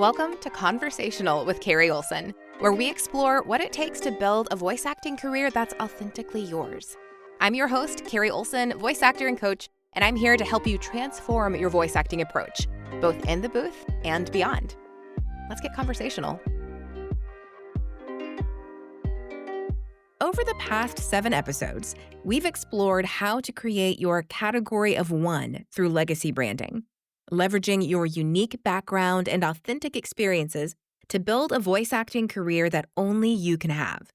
Welcome to Conversational with Carrie Olsen, where we explore what it takes to build a voice acting career that's authentically yours. I'm your host, Carrie Olsen, voice actor and coach, and I'm here to help you transform your voice acting approach, both in the booth and beyond. Let's get conversational. Over the past 7 episodes, we've explored how to create your category of one through legacy branding, leveraging your unique background and authentic experiences to build a voice acting career that only you can have.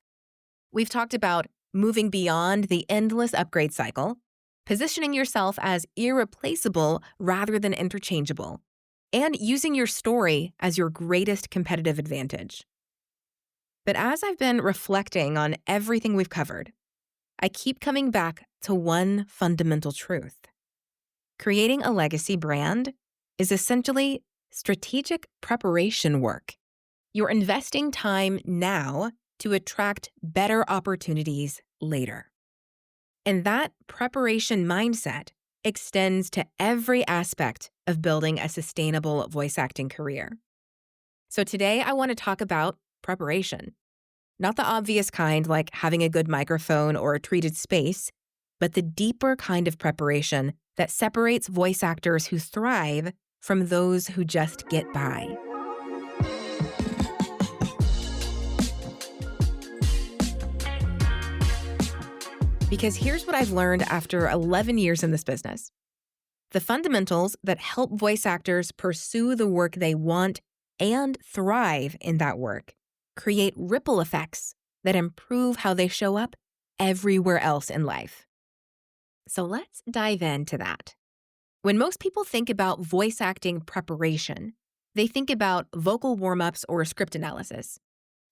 We've talked about moving beyond the endless upgrade cycle, positioning yourself as irreplaceable rather than interchangeable, and using your story as your greatest competitive advantage. But as I've been reflecting on everything we've covered, I keep coming back to one fundamental truth. Creating a legacy brand is essentially strategic preparation work. You're investing time now to attract better opportunities later. And that preparation mindset extends to every aspect of building a sustainable voice acting career. So today I want to talk about preparation. Not the obvious kind like having a good microphone or a treated space, but the deeper kind of preparation that separates voice actors who thrive from those who just get by. Because here's what I've learned after 11 years in this business. The fundamentals that help voice actors pursue the work they want and thrive in that work create ripple effects that improve how they show up everywhere else in life. So let's dive into that. When most people think about voice acting preparation, they think about vocal warm-ups or script analysis.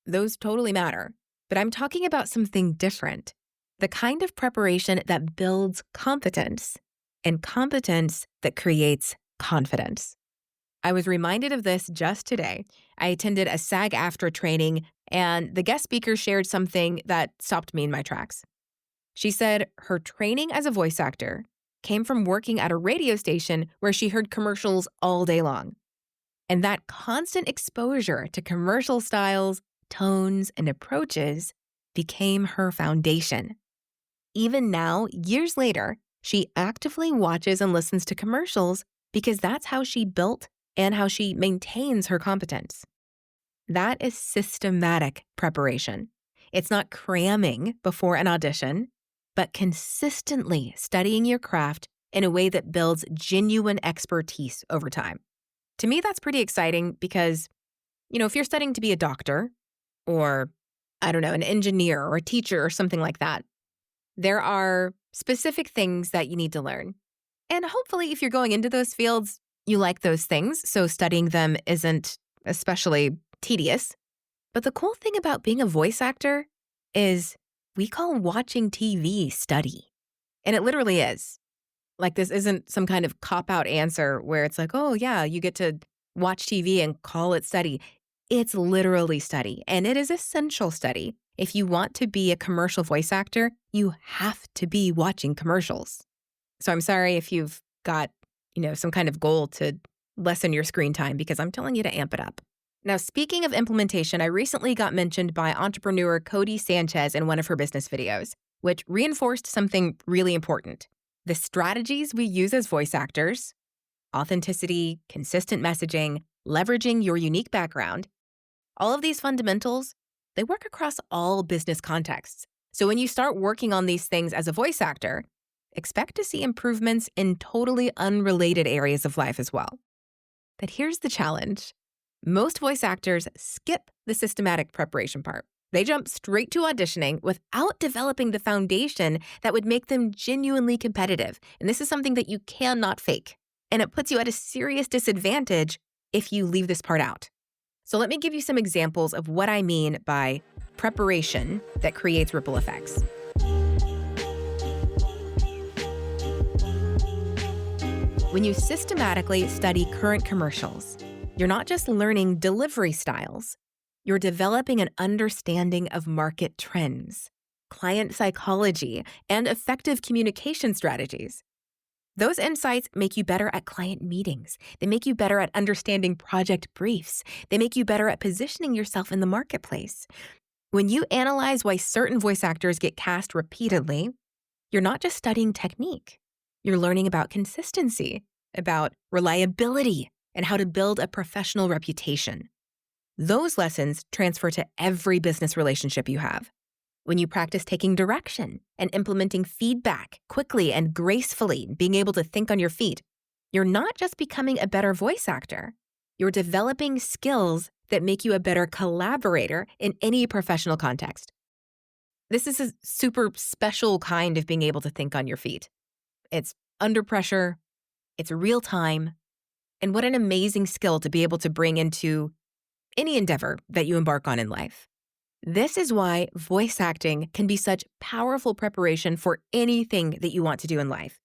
Those totally matter, but I'm talking about something different. The kind of preparation that builds competence and competence that creates confidence. I was reminded of this just today. I attended a SAG-AFTRA training, and the guest speaker shared something that stopped me in my tracks. She said her training as a voice actor came from working at a radio station where she heard commercials all day long. And that constant exposure to commercial styles, tones, and approaches became her foundation. Even now, years later, she actively watches and listens to commercials because that's how she built and how she maintains her competence. That is systematic preparation. It's not cramming before an audition, but consistently studying your craft in a way that builds genuine expertise over time. To me, that's pretty exciting because, if you're studying to be a doctor or, an engineer or a teacher or something like that, there are specific things that you need to learn. And hopefully, if you're going into those fields, you like those things, so studying them isn't especially tedious. But the cool thing about being a voice actor is we call watching TV study. And it literally is. Like, this isn't some kind of cop-out answer where it's like, oh, yeah, you get to watch TV and call it study. It's literally study, and it is essential study. If you want to be a commercial voice actor, you have to be watching commercials. So I'm sorry if you've got some kind of goal to lessen your screen time because I'm telling you to amp it up. Now, speaking of implementation, I recently got mentioned by entrepreneur Cody Sanchez in one of her business videos, which reinforced something really important. The strategies we use as voice actors, authenticity, consistent messaging, leveraging your unique background, all of these fundamentals, they work across all business contexts. So when you start working on these things as a voice actor, expect to see improvements in totally unrelated areas of life as well. But here's the challenge. Most voice actors skip the systematic preparation part. They jump straight to auditioning without developing the foundation that would make them genuinely competitive. And this is something that you cannot fake. And it puts you at a serious disadvantage if you leave this part out. So let me give you some examples of what I mean by preparation that creates ripple effects. When you systematically study current commercials, you're not just learning delivery styles, you're developing an understanding of market trends, client psychology, and effective communication strategies. Those insights make you better at client meetings. They make you better at understanding project briefs. They make you better at positioning yourself in the marketplace. When you analyze why certain voice actors get cast repeatedly, you're not just studying technique. You're learning about consistency, about reliability, and how to build a professional reputation. Those lessons transfer to every business relationship you have. When you practice taking direction and implementing feedback quickly and gracefully, being able to think on your feet, you're not just becoming a better voice actor. You're developing skills that make you a better collaborator in any professional context. This is a super special kind of being able to think on your feet. It's under pressure, it's real time, and what an amazing skill to be able to bring into any endeavor that you embark on in life. This is why voice acting can be such powerful preparation for anything that you want to do in life.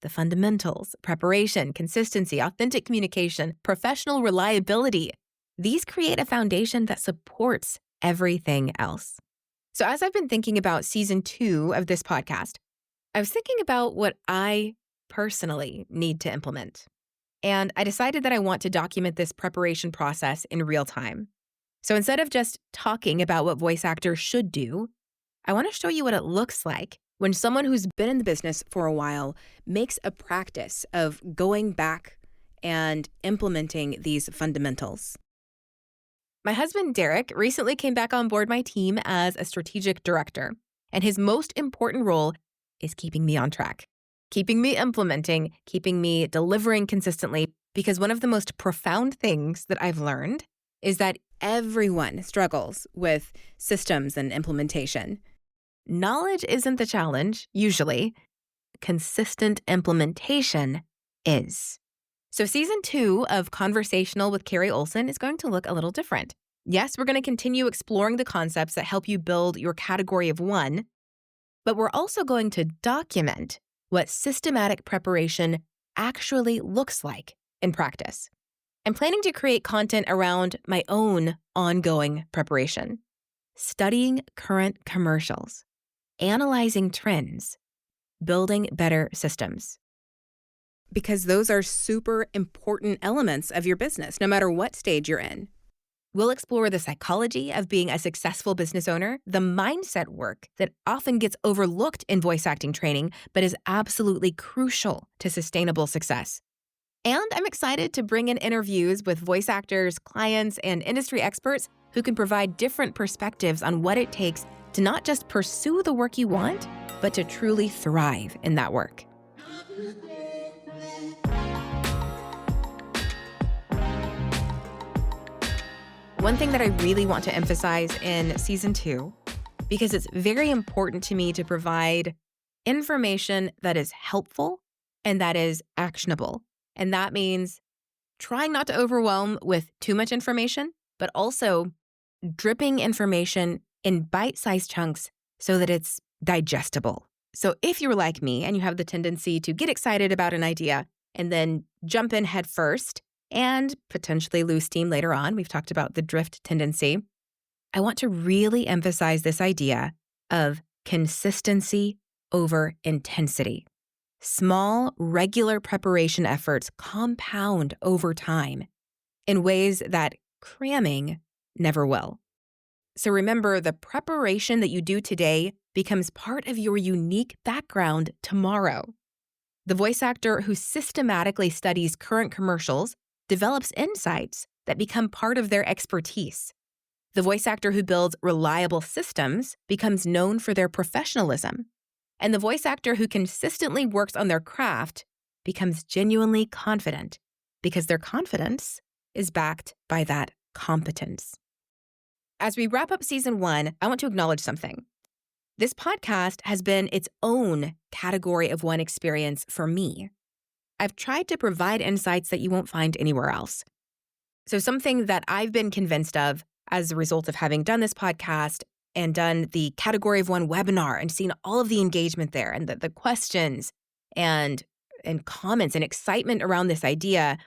The fundamentals, preparation, consistency, authentic communication, professional reliability, these create a foundation that supports everything else. So as I've been thinking about season 2 of this podcast, I was thinking about what I personally need to implement. And I decided that I want to document this preparation process in real time. So instead of just talking about what voice actors should do, I want to show you what it looks like when someone who's been in the business for a while makes a practice of going back and implementing these fundamentals. My husband, Derek, recently came back on board my team as a strategic director, and his most important role is keeping me on track, keeping me implementing, keeping me delivering consistently, because one of the most profound things that I've learned is that everyone struggles with systems and implementation. Knowledge isn't the challenge, usually. Consistent implementation is. So season 2 of Conversational with Carrie Olsen is going to look a little different. Yes, we're going to continue exploring the concepts that help you build your category of one, but we're also going to document what systematic preparation actually looks like in practice. I'm planning to create content around my own ongoing preparation, studying current commercials, analyzing trends, building better systems. Because those are super important elements of your business, no matter what stage you're in. We'll explore the psychology of being a successful business owner, the mindset work that often gets overlooked in voice acting training, but is absolutely crucial to sustainable success. And I'm excited to bring in interviews with voice actors, clients, and industry experts who can provide different perspectives on what it takes to not just pursue the work you want, but to truly thrive in that work. One thing that I really want to emphasize in season 2, because it's very important to me to provide information that is helpful and that is actionable. And that means trying not to overwhelm with too much information, but also dripping information in bite-sized chunks so that it's digestible. So if you're like me and you have the tendency to get excited about an idea and then jump in head first and potentially lose steam later on, we've talked about the drift tendency, I want to really emphasize this idea of consistency over intensity. Small, regular preparation efforts compound over time in ways that cramming never will. So remember, the preparation that you do today becomes part of your unique background tomorrow. The voice actor who systematically studies current commercials develops insights that become part of their expertise. The voice actor who builds reliable systems becomes known for their professionalism. And the voice actor who consistently works on their craft becomes genuinely confident because their confidence is backed by that competence. As we wrap up season 1, I want to acknowledge something. This podcast has been its own category of one experience for me. I've tried to provide insights that you won't find anywhere else. So something that I've been convinced of as a result of having done this podcast and done the category of one webinar and seen all of the engagement there and the questions and comments and excitement around this idea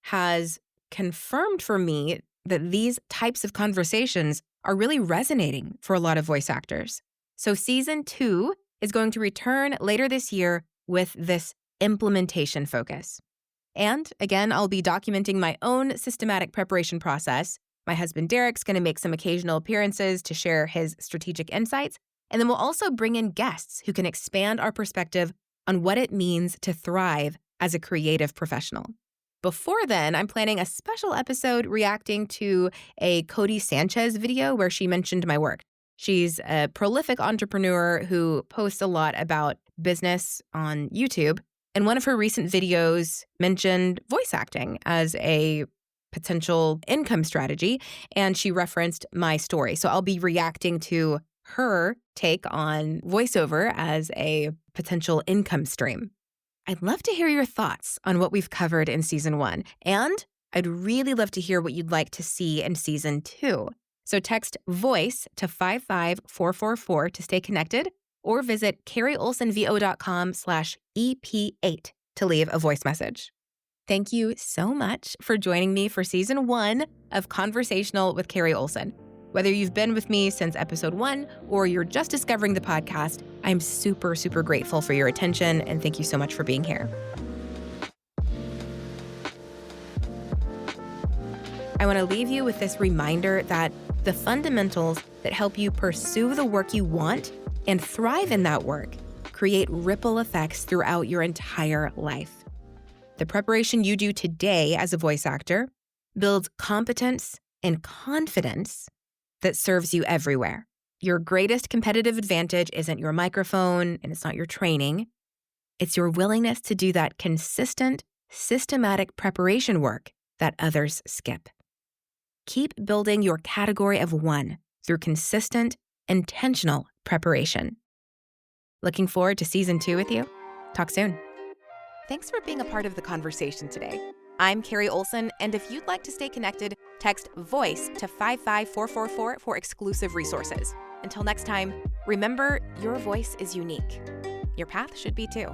has confirmed for me that these types of conversations are really resonating for a lot of voice actors. So season 2 is going to return later this year with this implementation focus. And again, I'll be documenting my own systematic preparation process. My husband Derek's going to make some occasional appearances to share his strategic insights. And then we'll also bring in guests who can expand our perspective on what it means to thrive as a creative professional. Before then, I'm planning a special episode reacting to a Cody Sanchez video where she mentioned my work. She's a prolific entrepreneur who posts a lot about business on YouTube. And one of her recent videos mentioned voice acting as a potential income strategy, and she referenced my story. So I'll be reacting to her take on voiceover as a potential income stream. I'd love to hear your thoughts on what we've covered in Season 1, and I'd really love to hear what you'd like to see in Season 2. So text VOICE to 55444 to stay connected, or visit carrieolsenvo.com/EP8 to leave a voice message. Thank you so much for joining me for Season 1 of Conversational with Carrie Olsen. Whether you've been with me since episode 1 or you're just discovering the podcast, I'm super, super grateful for your attention, and thank you so much for being here. I want to leave you with this reminder that the fundamentals that help you pursue the work you want and thrive in that work create ripple effects throughout your entire life. The preparation you do today as a voice actor builds competence and confidence that serves you everywhere. Your greatest competitive advantage isn't your microphone and it's not your training. It's your willingness to do that consistent, systematic preparation work that others skip. Keep building your category of one through consistent, intentional preparation. Looking forward to Season 2 with you. Talk soon. Thanks for being a part of the conversation today. I'm Carrie Olsen, and if you'd like to stay connected, text VOICE to 55444 for exclusive resources. Until next time, remember, your voice is unique. Your path should be too.